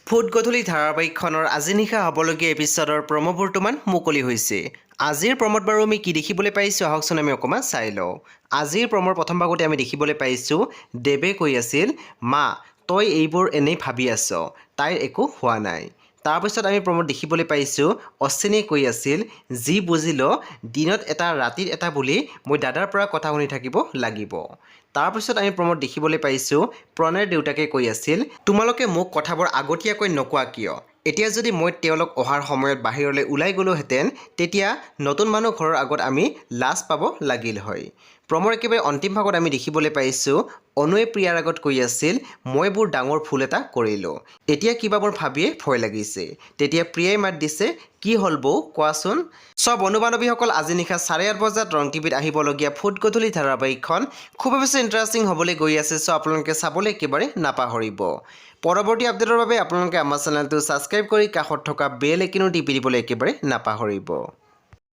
Foot গধূলি ধাৰাবাহিকখনৰ আজি নিশা হ'বলগীয়া এপিছডৰ প্ৰম' বৰ্তমান মুকলি হৈছে। আজিৰ প্ৰম'ত বাৰু আমি কি দেখিবলৈ পাইছোঁ আহকচোন আমি অকণমান চাই লওঁ। আজিৰ প্ৰম'ৰ প্ৰথম ভাগতে আমি দেখিবলৈ পাইছোঁ দেৱে কৈ আছিল, মা তই এইবোৰ এনেই ভাবি আছ, তাইৰ একো হোৱা নাই। তাৰপিছত আমি প্ৰম'ত দেখিবলৈ পাইছোঁ অশ্বিনীয়ে কৈ আছিল, যি বুজি ল দিনত এটা ৰাতিত এটা বুলি মই দাদাৰ পৰা কথা শুনি থাকিব লাগিব। তাৰপিছত আমি প্ৰম'ত দেখিবলৈ পাইছোঁ প্ৰণয়ৰ দেউতাকে কৈ আছিল, তোমালোকে মোক কথাবোৰ আগতীয়াকৈ নকোৱা কিয়? এতিয়া যদি মই তেওঁলোক অহাৰ সময়ত বাহিৰলৈ ওলাই গ'লোহেঁতেন তেতিয়া নতুন মানুহ ঘৰৰ আগত আমি লাজ পাব লাগিল হয়। প্ৰম'ৰ একেবাৰে অন্তিম ভাগত আমি দেখিবলৈ পাইছোঁ অনুৱে প্ৰিয়াৰ আগত কৈ আছিল, মই বৰ ডাঙৰ ভুল এটা কৰিলোঁ, এতিয়া কিবা মোৰ ভাবিয়ে ভয় লাগিছে। তেতিয়া প্ৰিয়াই মাত দিছে, কি হ'ল বৌ কোৱাচোন। চব বন্ধু বান্ধৱীসকল আজি নিশা 8:30 বজাত ৰং টিভিত আহিবলগীয়া ফুট গধূলি ধাৰাবাহিকখন খুবেই বেছি ইণ্টাৰেষ্টিং হ'বলৈ গৈ আছে। চ' আপোনালোকে চাবলৈ একেবাৰে নাপাহৰিব। পৰৱৰ্তী আপডেটৰ বাবে আপোনালোকে আমাৰ চেনেলটো ছাবস্ক্ৰাইব কৰি কাষত থকা বেল আইকনো টিপি দিবলৈ একেবাৰে নাপাহৰিব।